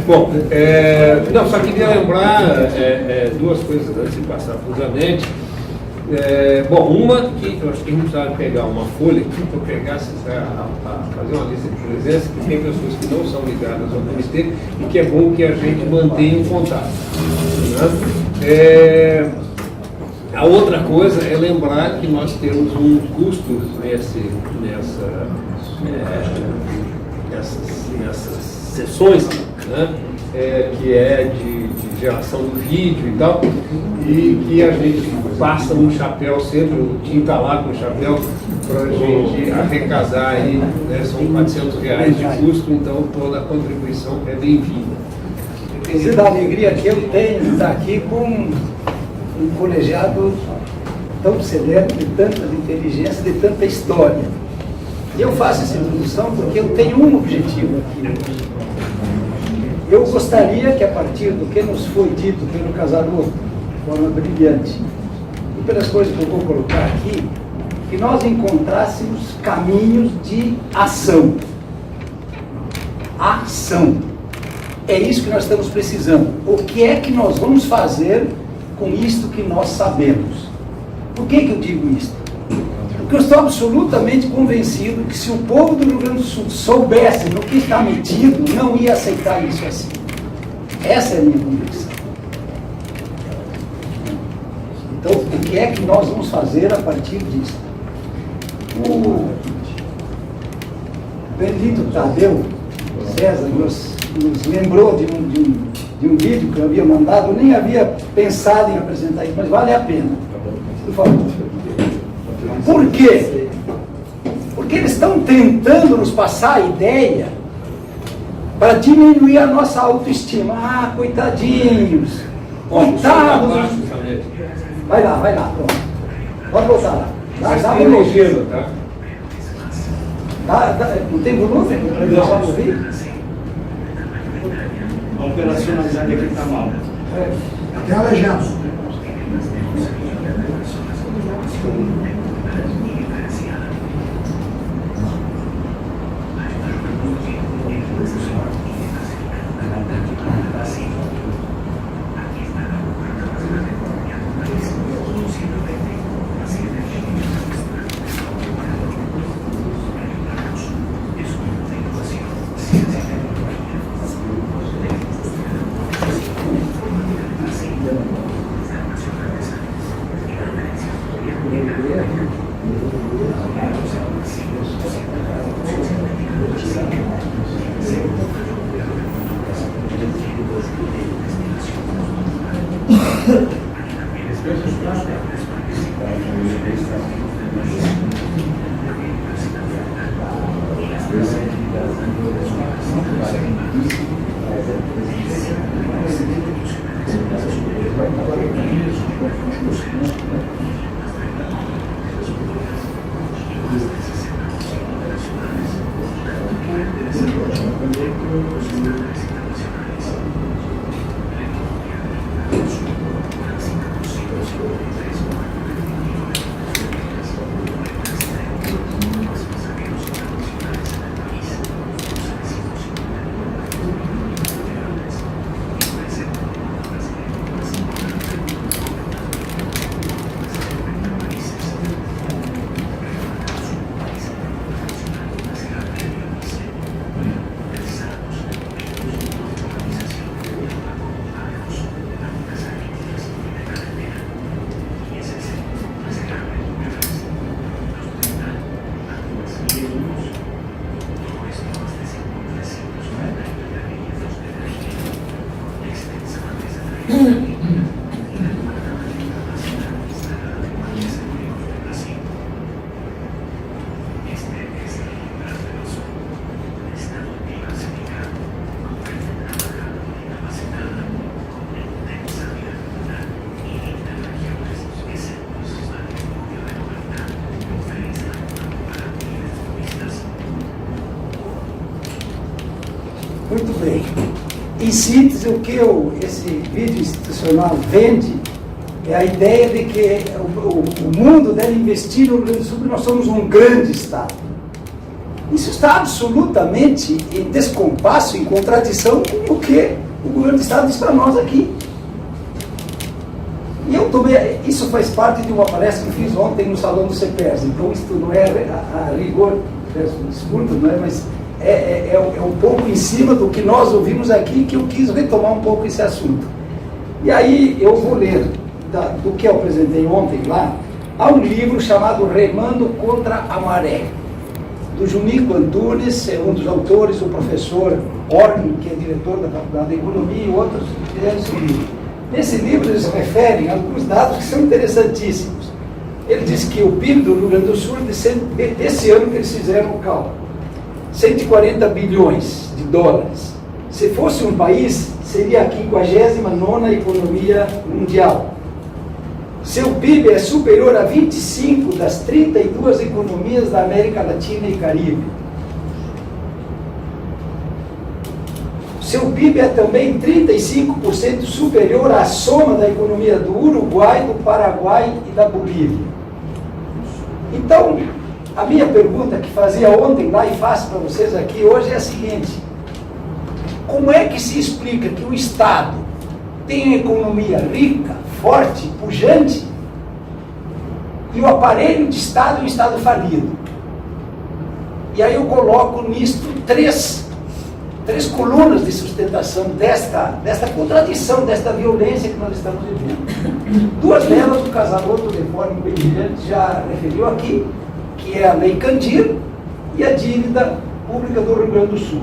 Bom, não, só queria lembrar duas coisas antes de passar para o Zanetti. Bom, uma que eu acho que a gente precisava pegar uma folha aqui para pegar, fazer uma lista de presença, que tem pessoas que não são ligadas ao comitê e que é bom que a gente mantenha um contato. Né? A outra coisa é lembrar que nós temos um custo nessas sessões, né? Que é de geração do vídeo e tal, e que a gente passa um chapéu sempre, o Tim está lá com o chapéu para a gente arrecadar aí, né? São R$400 de custo, então toda a contribuição é bem-vinda. Inclusive a alegria que eu tenho de estar aqui com um colegiado tão severo, de tanta inteligência, de tanta história. E eu faço essa introdução porque eu tenho um objetivo aqui. Eu gostaria que, a partir do que nos foi dito pelo Casarotto, de forma brilhante, e pelas coisas que eu vou colocar aqui, que nós encontrássemos caminhos de ação. Ação. É isso que nós estamos precisando. O que é que nós vamos fazer com isto que nós sabemos? Por que eu digo isto? Porque eu estou absolutamente convencido que se o povo do Rio Grande do Sul soubesse no que está metido, não ia aceitar isso assim. Essa é a minha convicção. Então, o que é que nós vamos fazer a partir disso? O Benedito Tadeu César nos lembrou de um vídeo que eu havia mandado. Eu nem havia pensado em apresentar isso, mas vale a pena. Por favor. Por quê? Porque eles estão tentando nos passar a ideia para diminuir a nossa autoestima. Ah, coitadinhos, coitados. Vai lá, pronto. Pode voltar lá. Dá volume. Não tem volume? Não ouvir? A operacionalidade aqui está mal. Tem a legenda. Muito bem. Em síntese, o que esse vídeo institucional vende é a ideia de que o mundo deve investir no Rio Grande do Sul, porque nós somos um grande Estado. Isso está absolutamente em descompasso, em contradição com o que o governo do Estado diz para nós aqui. E eu tomei, isso faz parte de uma palestra que fiz ontem no Salão do CEPES, então isso não é a rigor, peço desculpa, não é, mas é um pouco em cima do que nós ouvimos aqui, que eu quis retomar um pouco esse assunto. E aí eu vou ler, do que eu apresentei ontem lá, há um livro chamado Remando contra a Maré, do Junico Antunes, é um dos autores, o professor Orgin, que é diretor da Faculdade de Economia, e outros fizeram esse livro. Nesse livro eles referem a alguns dados que são interessantíssimos. Ele diz que o PIB do Rio Grande do Sul, desse ano que eles fizeram o cálculo, 140 bilhões de dólares. Se fosse um país, seria a 59ª economia mundial. Seu PIB é superior a 25 das 32 economias da América Latina e Caribe. Seu PIB é também 35% superior à soma da economia do Uruguai, do Paraguai e da Bolívia. Então, a minha pergunta que fazia ontem lá e faço para vocês aqui hoje é a seguinte: como é que se explica que o Estado tem uma economia rica, forte, pujante, e o aparelho de Estado é um Estado falido? E aí eu coloco nisto três colunas de sustentação desta contradição, desta violência que nós estamos vivendo. Duas delas o Casaroto, de forma bem brilhante, já referiu aqui, que é a Lei Candir e a dívida pública do Rio Grande do Sul.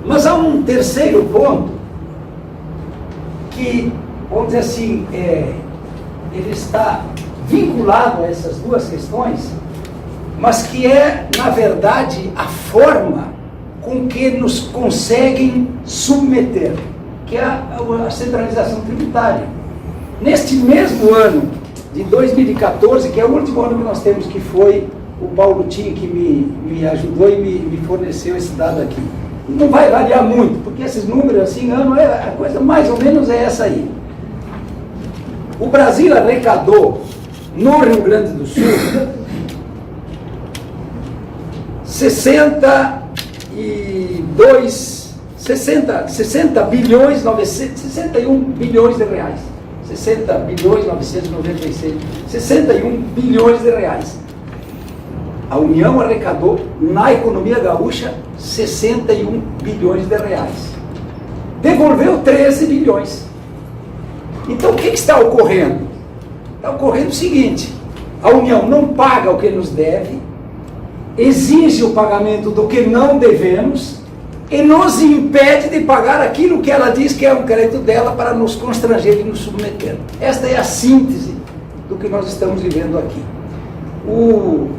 Mas há um terceiro ponto que, vamos dizer assim, ele está vinculado a essas duas questões, mas que é, na verdade, a forma com que nos conseguem submeter, que é a centralização tributária. Neste mesmo ano de 2014, que é o último ano que nós temos, que foi o Paulo Tim que me ajudou e me forneceu esse dado aqui. Não vai variar muito, porque esses números, assim, a coisa mais ou menos é essa aí. O Brasil arrecadou, no Rio Grande do Sul, 60 bilhões, 61 bilhões de reais. 60 bilhões 996, 61 bilhões de reais. A União arrecadou, na economia gaúcha, 61 bilhões de reais. Devolveu 13 bilhões. Então, o que está ocorrendo? Está ocorrendo o seguinte: a União não paga o que nos deve, exige o pagamento do que não devemos e nos impede de pagar aquilo que ela diz que é um crédito dela para nos constranger e nos submeter. Esta é a síntese do que nós estamos vivendo aqui. O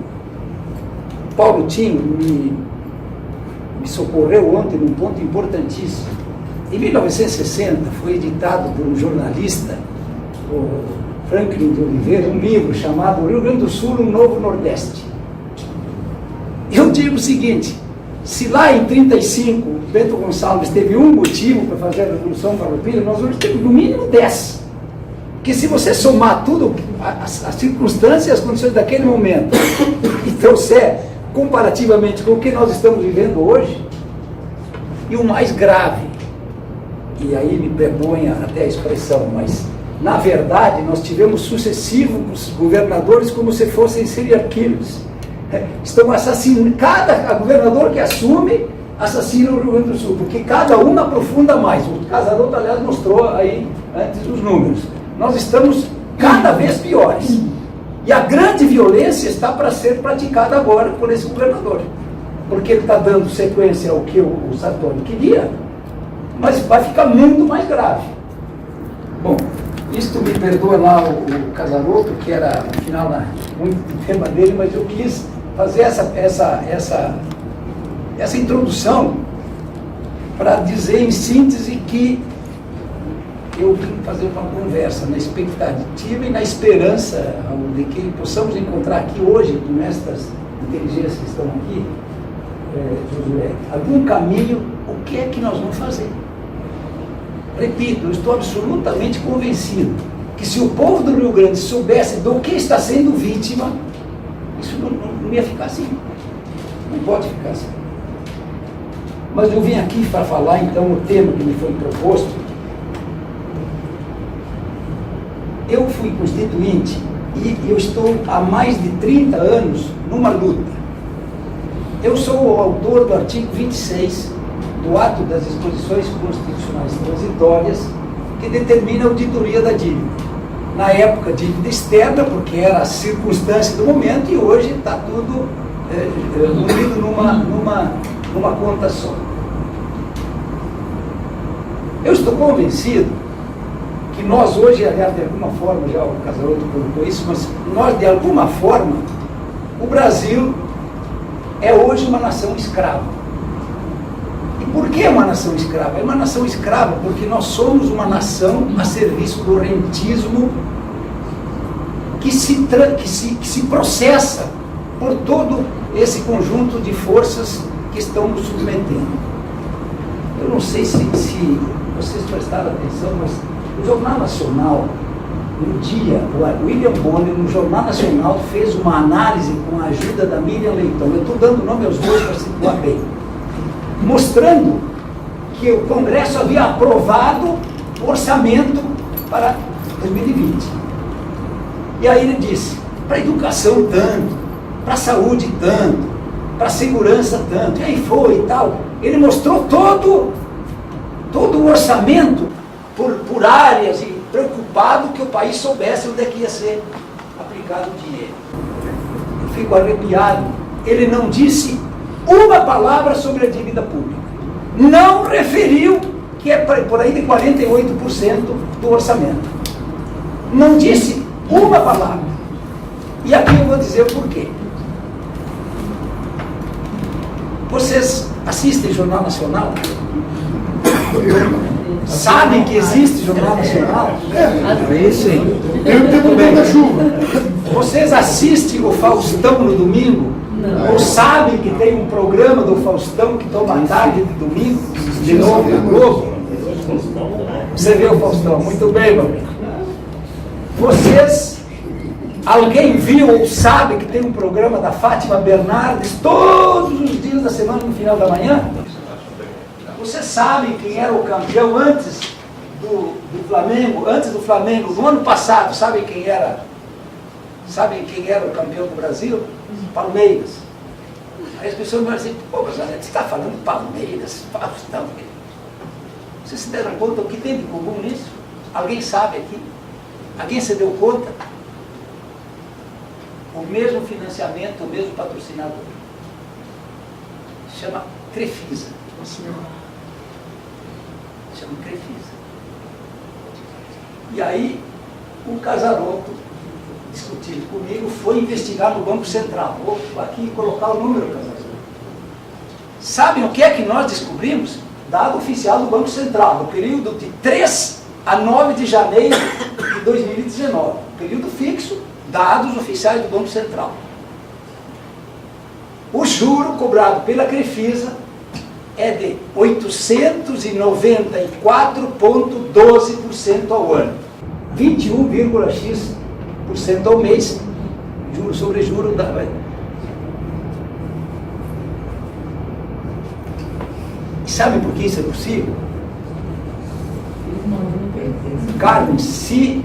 Paulo Tim me socorreu ontem num ponto importantíssimo. Em 1960 foi editado por um jornalista, o Franklin de Oliveira, um livro chamado Rio Grande do Sul, um Novo Nordeste. Eu digo o seguinte: se lá em 1935 Bento Gonçalves teve um motivo para fazer a Revolução Farroupilha, nós hoje temos no mínimo 10. Porque se você somar tudo, as circunstâncias e as condições daquele momento, e trouxer comparativamente com o que nós estamos vivendo hoje, e o mais grave, e aí me perdoem até a expressão, mas na verdade nós tivemos sucessivos governadores como se fossem serial killers. Estão assassinando, cada governador que assume assassina o Rio Grande do Sul, porque cada um aprofunda mais. O Casaroto, aliás, mostrou aí antes os números. Nós estamos cada vez piores. E a grande violência está para ser praticada agora por esse governador, porque ele está dando sequência ao que o Sartori queria, mas vai ficar muito mais grave. Bom, isto me perdoa lá o Casaroto, que era, afinal, muito o tema dele, mas eu quis fazer essa introdução para dizer em síntese que eu vim fazer uma conversa na expectativa e na esperança de que possamos encontrar aqui hoje, com estas inteligências que estão aqui, Josué, algum caminho. O que é que nós vamos fazer? Repito, eu estou absolutamente convencido que se o povo do Rio Grande soubesse do que está sendo vítima, isso não ia ficar assim. pode ficar sem. Mas eu vim aqui para falar, então, o tema que me foi proposto. Eu fui constituinte e eu estou há mais de 30 anos numa luta. Eu sou o autor do artigo 26 do Ato das Disposições Constitucionais Transitórias, que determina a auditoria da dívida. Na época, dívida externa, porque era a circunstância do momento, e hoje está tudo unido numa conta só. Eu estou convencido que nós hoje, aliás, de alguma forma, já o Casaroto colocou isso, mas nós, de alguma forma, o Brasil é hoje uma nação escrava. E por que uma nação escrava? É uma nação escrava porque nós somos uma nação a serviço do rentismo que se processa por todo esse conjunto de forças que estão nos submetendo. Eu não sei se vocês prestaram atenção, mas o Jornal Nacional, um dia, o William Bonner, no Jornal Nacional, fez uma análise com a ajuda da Miriam Leitão. Eu estou dando nome aos dois para situar bem. Mostrando que o Congresso havia aprovado o orçamento para 2020. E aí ele disse, para a educação tanto, para a saúde tanto, para a segurança tanto, e aí foi e tal. Ele mostrou todo o orçamento por áreas e preocupado que o país soubesse onde é que ia ser aplicado o dinheiro. Eu fico arrepiado. Ele não disse uma palavra sobre a dívida pública. Não referiu que é por aí de 48% do orçamento. Não disse uma palavra. E aqui eu vou dizer o porquê. Vocês assistem Jornal Nacional? Sabem que existe Jornal Nacional? Sim. Tem o tempo da chuva. Vocês assistem o Faustão no domingo? Não. Ou sabem que tem um programa do Faustão que toma a tarde de domingo? De novo na Globo? Você vê o Faustão? Muito bem, meu amigo. Vocês, alguém viu ou sabe que tem um programa da Fátima Bernardes todos os dias da semana no final da manhã? Vocês sabem quem era o campeão antes do Flamengo? Antes do Flamengo, no ano passado, sabem quem era? Sabem quem era o campeão do Brasil? Palmeiras. Aí as pessoas vão dizer, pô, mas você está falando Palmeiras, Faustão. Vocês se deram conta o que tem de comum nisso? Alguém sabe aqui? Alguém se deu conta? O mesmo financiamento, o mesmo patrocinador. Se chama Crefisa. Chama Crefisa. E aí, o Casaroto, discutindo comigo, foi investigar no Banco Central. Vou aqui colocar o número, Casaroto. Sabem o que é que nós descobrimos? Dado oficial do Banco Central, no período de 3 a 9 de janeiro de 2019. Período fixo, dados oficiais do Banco Central. O juro cobrado pela Crefisa é de 894,12% ao ano. 21,x% ao mês, juro sobre juro. E sabe por que isso é possível? Carmen, se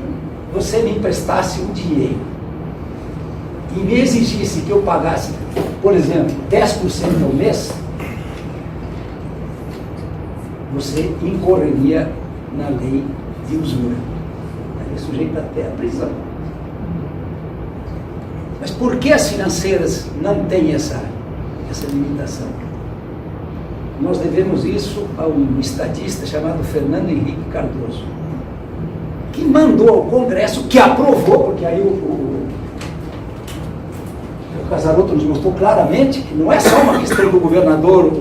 você me emprestasse um dinheiro e me exigisse que eu pagasse, por exemplo, 10% ao mês, você incorreria na lei de usura. Estaria sujeito até à prisão. Mas por que as financeiras não têm essa limitação? Nós devemos isso a um estadista chamado Fernando Henrique Cardoso, que mandou ao Congresso, que aprovou, porque aí o Casaroto nos mostrou claramente que não é só uma questão do governador,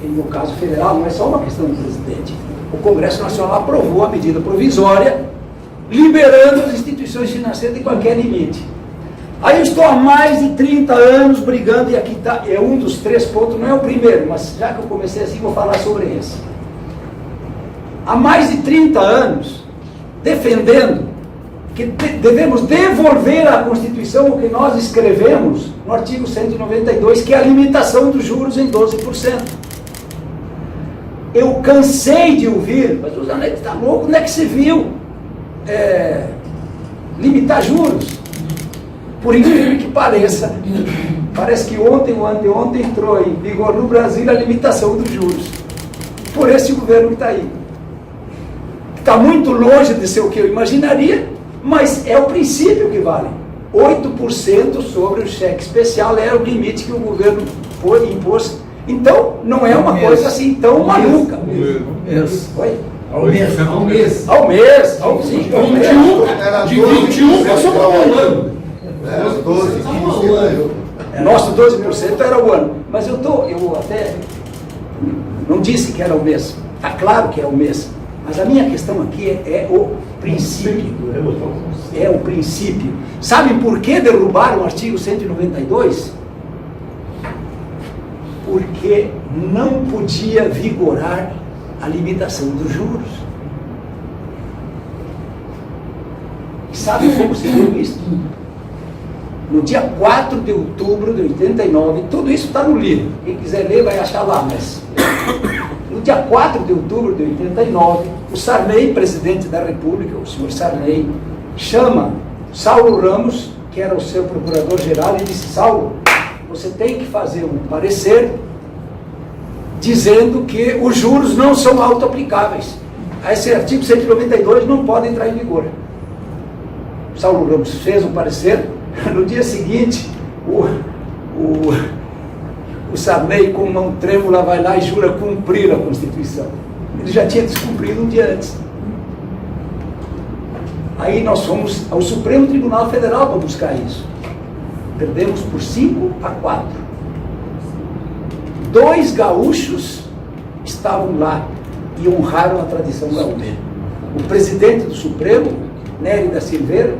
no caso federal, não é só uma questão do presidente. O Congresso Nacional aprovou a medida provisória, liberando as instituições financeiras de qualquer limite. Aí eu estou há mais de 30 anos brigando, e aqui está, é um dos 3 pontos, não é o primeiro, mas já que eu comecei assim, vou falar sobre esse. Há mais de 30 anos, defendendo que devemos devolver à Constituição o que nós escrevemos no artigo 192, que é a limitação dos juros em 12%. Eu cansei de ouvir, mas o Zanetti está louco, onde é que você viu limitar juros? Por incrível que pareça, parece que ontem ou anteontem entrou em vigor no Brasil a limitação dos juros, por esse governo que está aí. Está muito longe de ser o que eu imaginaria, mas é o princípio que vale. 8% sobre o cheque especial era o limite que o governo impôs. Então, não é uma coisa assim tão maluca. Oi? Ao mês. Ao mês. Sim, ao mês. De 21 passou para um ano. Era 12, 15. Nosso 12% era o ano. Mas eu até não disse que era o mês. Está claro que é o mês. Mas a minha questão aqui é o princípio. É o princípio. Sabem por que derrubaram o artigo 192? Porque não podia vigorar a limitação dos juros. E sabe como se deu isso? No dia 4 de outubro de 89, tudo isso está no livro. Quem quiser ler vai achar lá, mas... No dia 4 de outubro de 89, o Sarney, presidente da República, o senhor Sarney, chama Saulo Ramos, que era o seu procurador-geral, e disse: Saulo, você tem que fazer um parecer dizendo que os juros não são auto-aplicáveis. Esse artigo 192 não pode entrar em vigor. Saulo Ramos fez um parecer. No dia seguinte, o Sarney, com mão trêmula, vai lá e jura cumprir a Constituição. Ele já tinha descumprido um dia antes. Aí nós fomos ao Supremo Tribunal Federal para buscar isso. Perdemos por 5-4. 2 gaúchos estavam lá e honraram a tradição gaúcha. O presidente do Supremo, Nery da Silveira,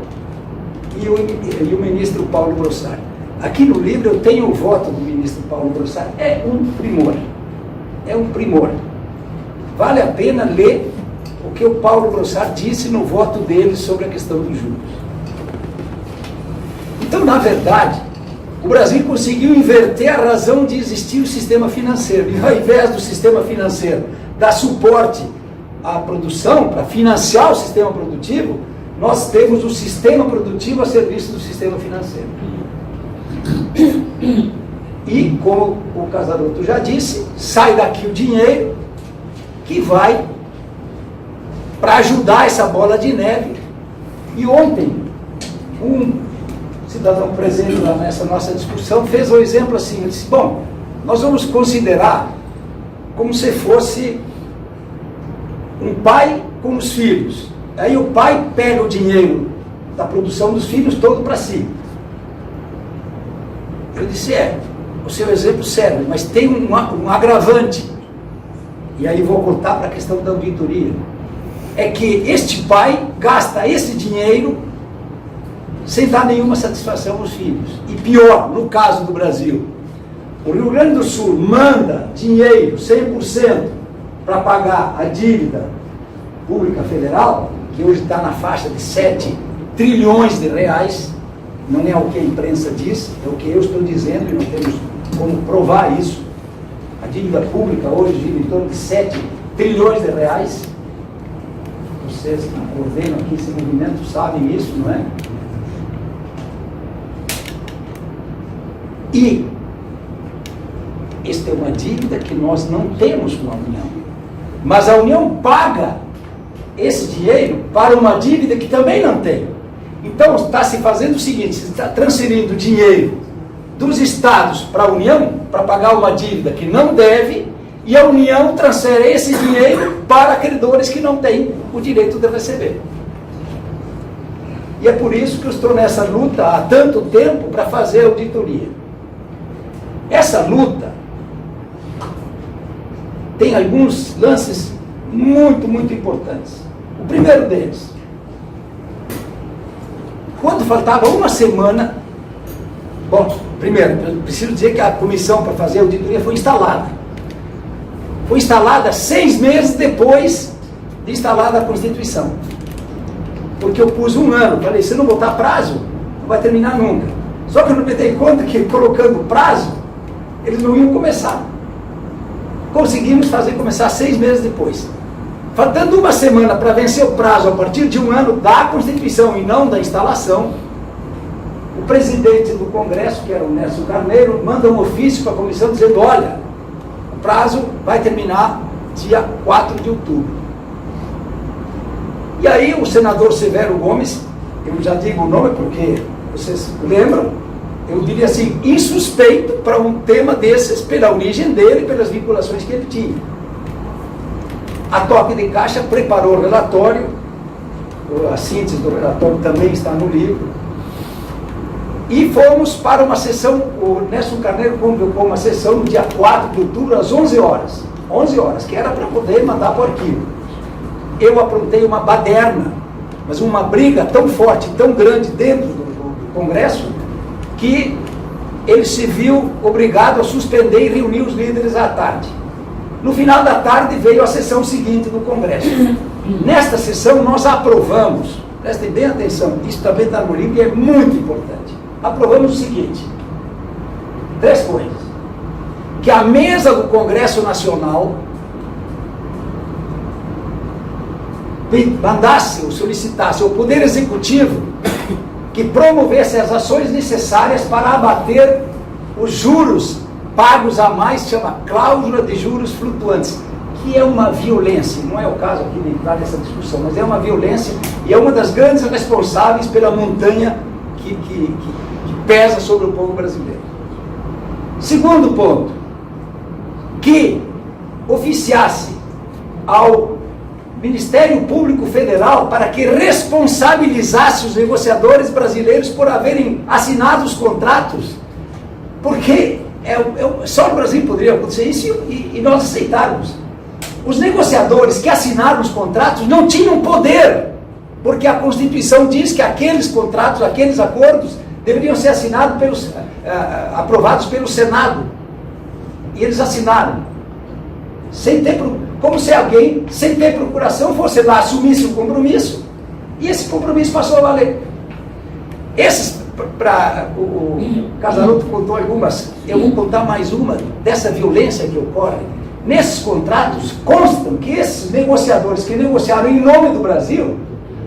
e o ministro Paulo Brossard. Aqui no livro eu tenho o voto do ministro Paulo Brossard. É um primor. É um primor. Vale a pena ler o que o Paulo Brossard disse no voto dele sobre a questão dos juros. Então, na verdade, o Brasil conseguiu inverter a razão de existir o sistema financeiro. E ao invés do sistema financeiro dar suporte à produção, para financiar o sistema produtivo, nós temos o sistema produtivo a serviço do sistema financeiro. E, como o Casaroto já disse, sai daqui o dinheiro que vai para ajudar essa bola de neve. E ontem, um cidadão presente lá nessa nossa discussão fez um exemplo assim, ele disse: bom, nós vamos considerar como se fosse um pai com os filhos. Aí o pai pega o dinheiro da produção dos filhos todo para si. Eu disse: o seu exemplo serve, mas tem um agravante. E aí vou voltar para a questão da auditoria. É que este pai gasta esse dinheiro sem dar nenhuma satisfação aos filhos. E pior, no caso do Brasil, o Rio Grande do Sul manda dinheiro 100% para pagar a dívida pública federal, que hoje está na faixa de 7 trilhões de reais, não é o que a imprensa diz, é o que eu estou dizendo, e nós temos como provar isso. A dívida pública hoje gira em torno de 7 trilhões de reais. Vocês que coordenam aqui esse movimento sabem isso, não é? E esta é uma dívida que nós não temos com a União. Mas a União paga esse dinheiro para uma dívida que também não tem. Então está se fazendo o seguinte: se está transferindo dinheiro dos estados para a União para pagar uma dívida que não deve, e a União transfere esse dinheiro para credores que não têm o direito de receber. E é por isso que eu estou nessa luta há tanto tempo para fazer auditoria. Essa luta tem alguns lances muito, muito importantes. O primeiro deles: quando faltava uma semana... Bom, primeiro, eu preciso dizer que a comissão para fazer a auditoria foi instalada. Foi instalada 6 meses depois de instalada a Constituição. porque eu pus 1 ano. Falei, se não botar prazo, não vai terminar nunca. Só que eu não me dei conta que colocando prazo, eles não iam começar. Conseguimos fazer começar 6 meses depois. Faltando 1 semana para vencer o prazo a partir de 1 ano da Constituição e não da instalação, o presidente do Congresso, que era o Nelson Carneiro, manda um ofício para a comissão dizendo, olha, o prazo vai terminar dia 4 de outubro. E aí o senador Severo Gomes, eu já digo o nome porque vocês lembram, eu diria assim, insuspeito para um tema desses, pela origem dele e pelas vinculações que ele tinha. A toque de caixa preparou o relatório, a síntese do relatório também está no livro, e fomos para uma sessão, o Nelson Carneiro convocou uma sessão no dia 4 de outubro, às 11 horas, que era para poder mandar para o arquivo. Eu aprontei uma baderna, mas uma briga tão forte, tão grande dentro do Congresso, que ele se viu obrigado a suspender e reunir os líderes à tarde. No final da tarde veio a sessão seguinte do Congresso. Nesta sessão nós aprovamos, prestem bem atenção, isso também está no livro e é muito importante. Aprovamos o seguinte, 3 coisas. Que a mesa do Congresso Nacional mandasse ou solicitasse ao Poder Executivo que promovesse as ações necessárias para abater os juros pagos a mais, chama cláusula de juros flutuantes, que é uma violência, não é o caso aqui de entrar nessa discussão, mas é uma violência e é uma das grandes responsáveis pela montanha que pesa sobre o povo brasileiro. Segundo ponto, que oficiasse ao Ministério Público Federal para que responsabilizasse os negociadores brasileiros por haverem assinado os contratos, porque só no Brasil poderia acontecer isso e nós aceitarmos. Os negociadores que assinaram os contratos não tinham poder, porque a Constituição diz que aqueles contratos, aqueles acordos deveriam ser assinados aprovados pelo Senado. E eles assinaram. Como se alguém, sem ter procuração, fosse lá, assumisse um compromisso, e esse compromisso passou a valer. O Casarotto contou algumas, eu vou contar mais uma dessa violência que ocorre. Nesses contratos constam que esses negociadores que negociaram em nome do Brasil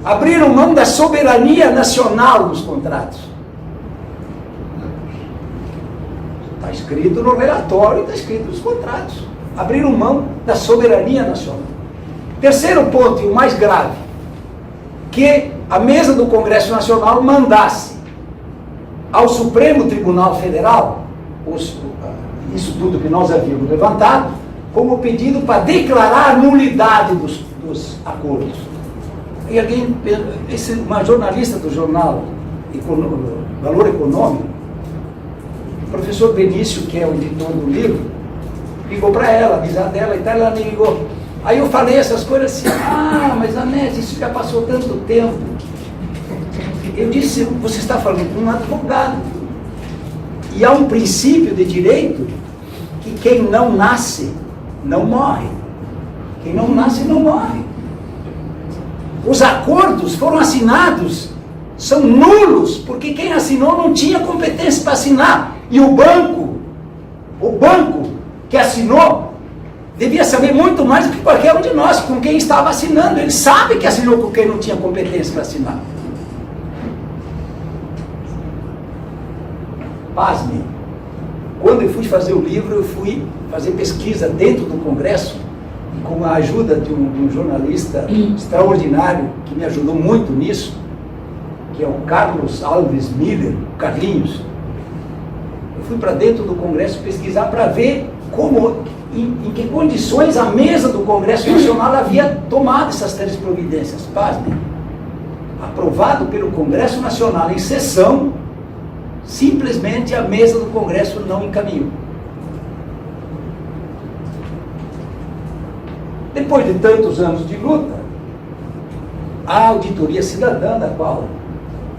abriram mão da soberania nacional dos contratos. Está escrito no relatório, está escrito nos contratos. Abriram mão da soberania nacional. Terceiro ponto, e o mais grave, que a mesa do Congresso Nacional mandasse ao Supremo Tribunal Federal, isso tudo que nós havíamos levantado, como pedido para declarar a nulidade dos acordos. E alguém, uma jornalista do jornal Valor Econômico, o professor Benício, que é o editor do livro, ligou para ela, avisar dela e tal, ela me ligou. Aí eu falei essas coisas assim, mas Anésio, isso já passou tanto tempo. Eu disse, você está falando com um advogado. E há um princípio de direito que quem não nasce, não morre. Quem não nasce, não morre. Os acordos foram assinados, são nulos, porque quem assinou não tinha competência para assinar. E o banco que assinou, devia saber muito mais do que qualquer um de nós, com quem estava assinando. Ele sabe que assinou com quem não tinha competência para assinar. Pasme, quando eu fui fazer o livro, eu fui fazer pesquisa dentro do Congresso, com a ajuda de um jornalista extraordinário, que me ajudou muito nisso, que é o Carlos Alves Miller, o Carlinhos. Eu fui para dentro do Congresso pesquisar para ver em que condições a mesa do Congresso Nacional havia tomado essas 3 providências. Pasme, aprovado pelo Congresso Nacional em sessão, simplesmente a mesa do Congresso não encaminhou. Depois de tantos anos de luta, a auditoria cidadã, da qual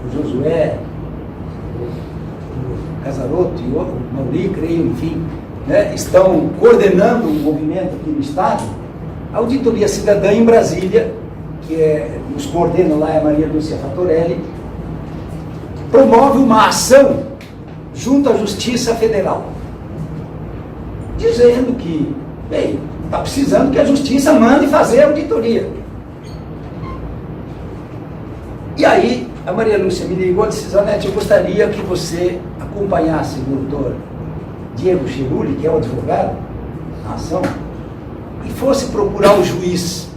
o Josué, o Casarotto e o Mauri, creio, enfim, estão coordenando um movimento aqui no Estado, a auditoria cidadã em Brasília, nos coordena lá é a Maria Lúcia Fattorelli, promove uma ação junto à Justiça Federal, dizendo que, bem, está precisando que a Justiça mande fazer a auditoria. E aí, a Maria Lúcia me ligou e disse: Zanetti, eu gostaria que você acompanhasse o doutor Diego Chiruli, que é o advogado na ação, e fosse procurar o juiz,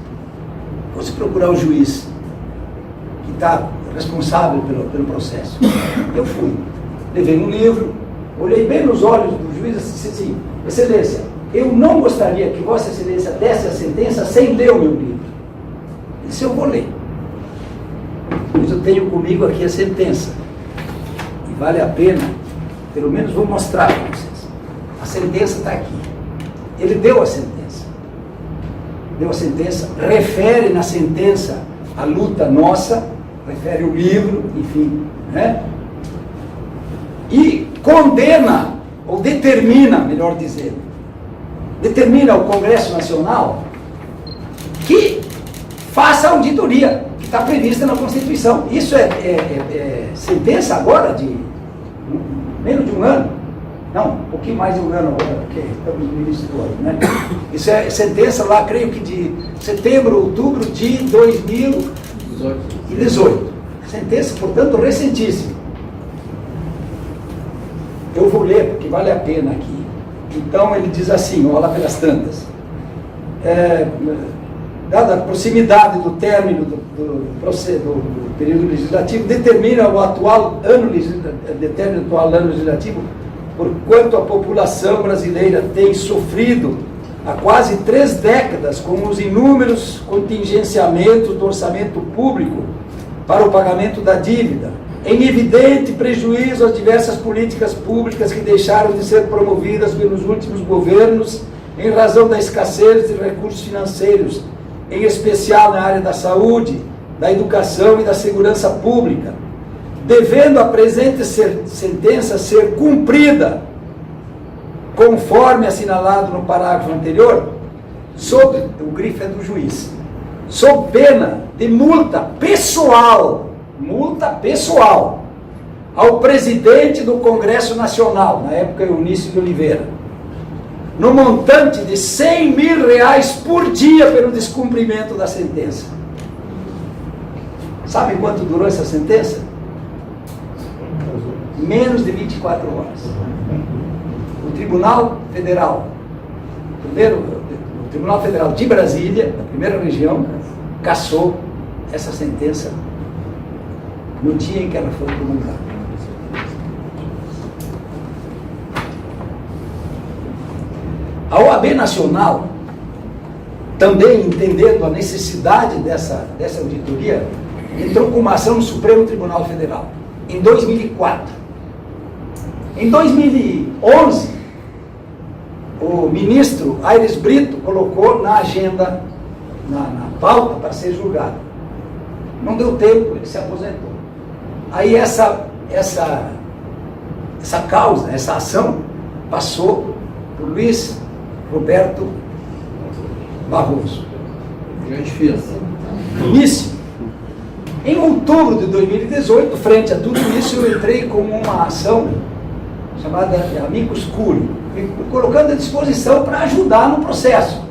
que está responsável pelo processo. Eu fui, levei um livro, olhei bem nos olhos do juiz e disse assim: Excelência, eu não gostaria que Vossa Excelência desse a sentença sem ler o meu livro. Ele disse: eu vou ler. Mas eu tenho comigo aqui a sentença. E vale a pena, pelo menos vou mostrar para vocês. A sentença está aqui. Ele deu a sentença. Refere na sentença a luta nossa, refere o livro, enfim, né? E condena, ou determina, melhor dizendo, determina ao Congresso Nacional que faça a auditoria que está prevista na Constituição. Isso é sentença agora de menos de um ano. Não, um pouquinho mais de um ano agora, porque estamos no início do ano, né? Isso é sentença lá, creio que de setembro, outubro de 2018. Sentença, portanto, recentíssima. Eu vou ler, porque vale a pena aqui. Então, ele diz assim, olha lá pelas tantas. Dada a proximidade do término do período legislativo, determina o atual ano legislativo, porquanto a população brasileira tem sofrido há quase 3 décadas com os inúmeros contingenciamentos do orçamento público para o pagamento da dívida, em evidente prejuízo às diversas políticas públicas que deixaram de ser promovidas pelos últimos governos em razão da escassez de recursos financeiros, em especial na área da saúde, da educação e da segurança pública, devendo a presente sentença ser cumprida, conforme assinalado no parágrafo anterior, sob, o grifo é do juiz, sob pena de multa pessoal, ao presidente do Congresso Nacional, na época Eunício de Oliveira, no montante de R$100 mil por dia pelo descumprimento da sentença. Sabe quanto durou essa sentença? Menos de 24 horas. O Tribunal Federal, o Tribunal Federal de Brasília, da primeira região, cassou essa sentença no dia em que ela foi promulgada. A OAB Nacional, também entendendo a necessidade dessa auditoria, entrou com uma ação no Supremo Tribunal Federal, em 2004. Em 2011, o ministro Aires Brito colocou na agenda, na pauta, para ser julgado. Não deu tempo, ele se aposentou. Aí essa causa, essa ação, passou por Luiz Roberto Barroso. Já fez. Início. Em outubro de 2018, frente a tudo isso, eu entrei com uma ação chamada Amicus Curiae, me colocando à disposição para ajudar no processo.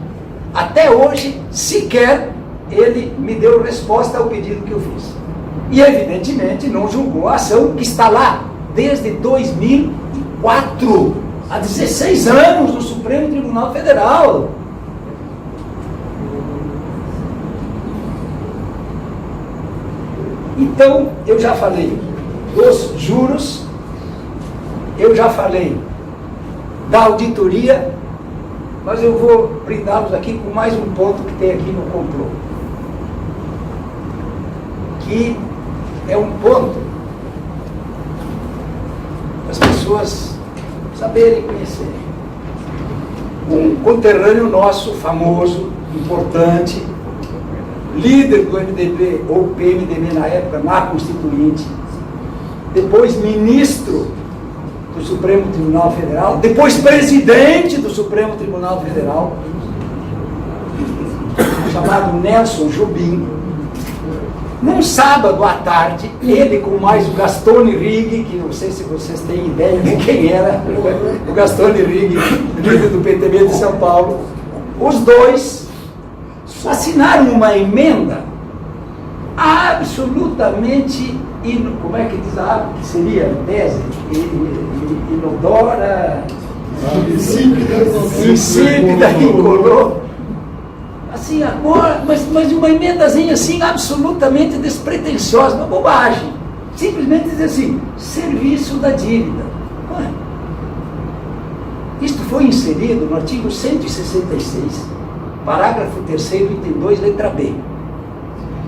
Até hoje, sequer ele me deu resposta ao pedido que eu fiz. E, evidentemente, não julgou a ação que está lá desde 2004, há 16 anos, no Supremo Tribunal Federal. Então, eu já falei dos juros, eu já falei da auditoria, mas eu vou brindá-los aqui com mais um ponto que tem aqui no complô, que é um ponto para as pessoas saberem e conhecerem. Um conterrâneo nosso, famoso, importante, líder do MDB ou PMDB na época, na Constituinte, depois ministro do Supremo Tribunal Federal, depois presidente do Supremo Tribunal Federal, chamado Nelson Jobim, Num sábado à tarde, ele com mais o Gastone Rigg, que não sei se vocês têm ideia de quem era, o Gastone Rigg, líder do PTB de São Paulo, os dois assinaram uma emenda absolutamente, como é que diz a água que seria a tese? Inodora, insípida, incolor. Assim, agora, mas uma emendazinha assim, absolutamente despretensiosa, uma bobagem. Simplesmente dizer assim, serviço da dívida. Ué. Isto foi inserido no artigo 166, parágrafo 3º, item 2, letra B.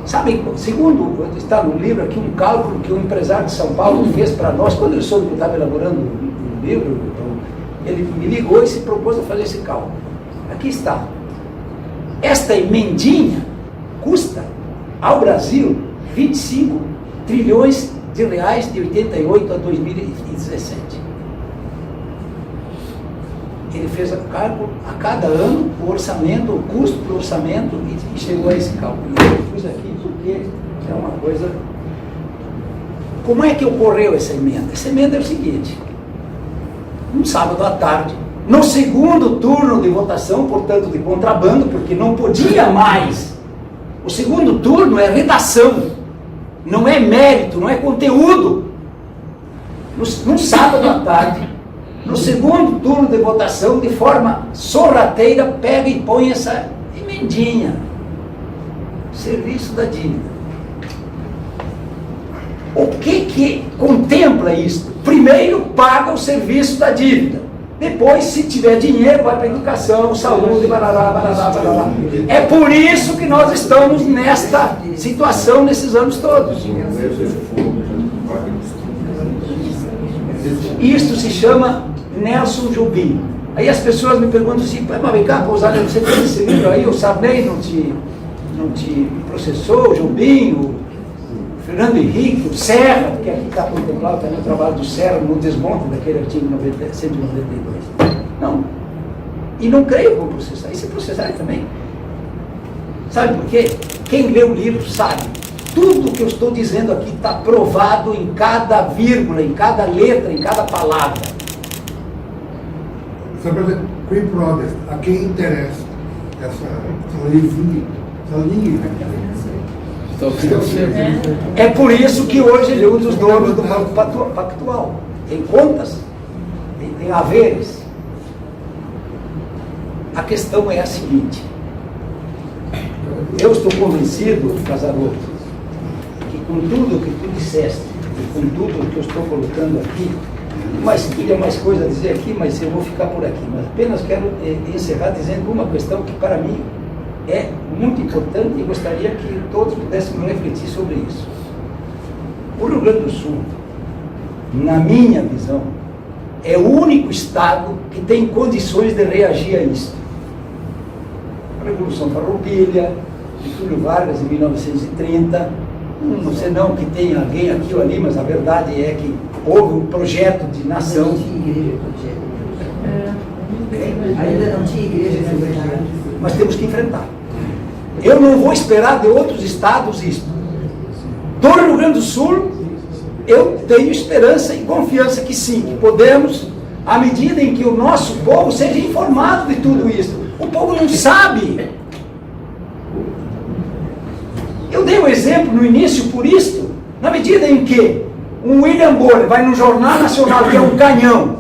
Sabe, segundo, está no livro aqui, um cálculo que um empresário de São Paulo fez para nós, quando ele soube que eu estava elaborando um livro, ele me ligou e se propôs a fazer esse cálculo. Aqui está. Esta emendinha custa ao Brasil 25 trilhões de reais de 88 a 2017. Ele fez o cálculo a cada ano, o orçamento, o custo do orçamento, e chegou a esse cálculo. Eu pus aqui porque é uma coisa... Como é que ocorreu essa emenda? Essa emenda é o seguinte: um sábado à tarde, no segundo turno de votação, portanto de contrabando, porque não podia mais. O segundo turno é redação, não é mérito, não é conteúdo. Num sábado à tarde, no segundo turno de votação, de forma sorrateira, pega e põe essa emendinha. Serviço da dívida. O que contempla isso? Primeiro, paga o serviço da dívida. Depois, se tiver dinheiro, vai para a educação, saúde, barará, barará, barará. É por isso que nós estamos nesta situação nesses anos todos. Isto se chama Nelson Jobim. Aí as pessoas me perguntam assim, mas vem cá, Pousada, você tem esse livro aí, o Sarney não te processou, o Jobim, o Fernando Henrique, o Serra, porque aqui está contemplado também o trabalho do Serra no desmonte daquele artigo 192. Não. E não creio que vão processar. E se processarem também. Sabe por quê? Quem lê o livro sabe. Tudo que eu estou dizendo aqui está provado em cada vírgula, em cada letra, em cada palavra. Só para dizer, Queen Protest, a quem interessa essa leizinha, essa linha? É por isso que hoje ele é um dos donos do Banco Pactual. Tem contas, tem haveres. A questão é a seguinte: eu estou convencido, Casaroto, que com tudo que tu disseste, e com tudo que eu estou colocando aqui, mas teria mais coisa a dizer aqui, mas eu vou ficar por aqui. Mas apenas quero encerrar dizendo uma questão que para mim é muito importante e gostaria que todos pudéssemos refletir sobre isso. O Rio Grande do Sul, na minha visão, é o único estado que tem condições de reagir a isso. A Revolução Farroupilha, de Túlio Vargas em 1930, não sei não que tem alguém aqui ou ali, mas a verdade é que houve um projeto de nação. Ainda não tinha igreja nessa região. Mas temos que enfrentar. Eu não vou esperar de outros estados isso. Do Rio Grande do Sul, eu tenho esperança e confiança que sim, que podemos, à medida em que o nosso povo seja informado de tudo isso. O povo não sabe. Eu dei um exemplo no início por isto, na medida em que um William Bonner vai no Jornal Nacional, que é um canhão,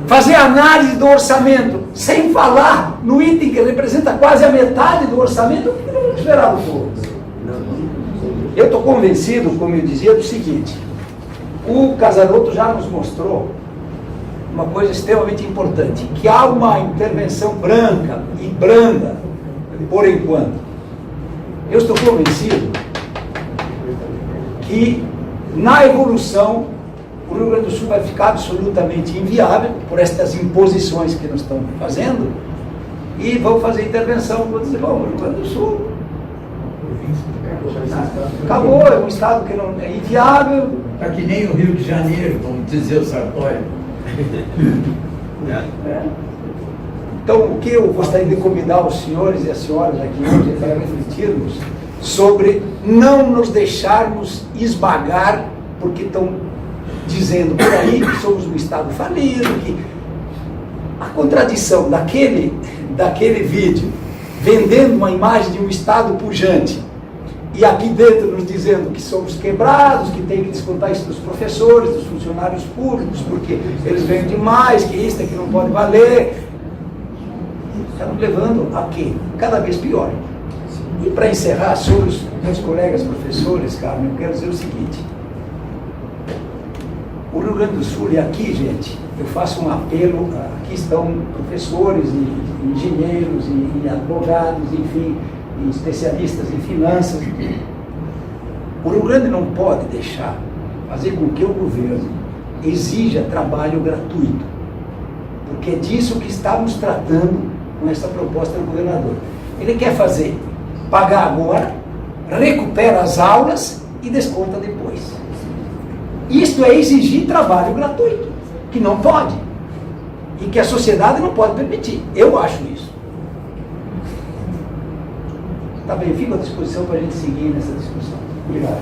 fazer análise do orçamento, sem falar no item que representa quase a metade do orçamento, o que não vamos esperar do povo? Eu estou convencido, como eu dizia, do seguinte: o Casaroto já nos mostrou uma coisa extremamente importante, que há uma intervenção branca e branda, por enquanto. Eu estou convencido que na evolução o Rio Grande do Sul vai ficar absolutamente inviável por estas imposições que nós estamos fazendo, e vão fazer intervenção, vão dizer, bom, o Rio Grande do Sul acabou, é um estado que não é inviável. Está que nem o Rio de Janeiro, como dizia o Sartori. Então, o que eu gostaria de convidar os senhores e as senhoras aqui hoje para refletirmos sobre não nos deixarmos esmagar, porque estão dizendo por aí que somos um Estado falido, que a contradição daquele vídeo, vendendo uma imagem de um Estado pujante, e aqui dentro nos dizendo que somos quebrados, que tem que descontar isso dos professores, dos funcionários públicos, porque eles ganham demais, que isso aqui não pode valer. Estamos levando a quê? Cada vez pior. E para encerrar, sobre os meus colegas professores, Carmen, eu quero dizer o seguinte. O Rio Grande do Sul, e aqui, gente, eu faço um apelo, aqui estão professores, e engenheiros, e advogados, enfim, e especialistas em finanças. O Rio Grande não pode deixar fazer com que o governo exija trabalho gratuito, porque é disso que estamos tratando com essa proposta do governador. Ele quer fazer, pagar agora, recupera as aulas e desconta depois. Isto é exigir trabalho gratuito, que não pode, e que a sociedade não pode permitir. Eu acho isso. Tá bem, fico à disposição para a gente seguir nessa discussão. Obrigado.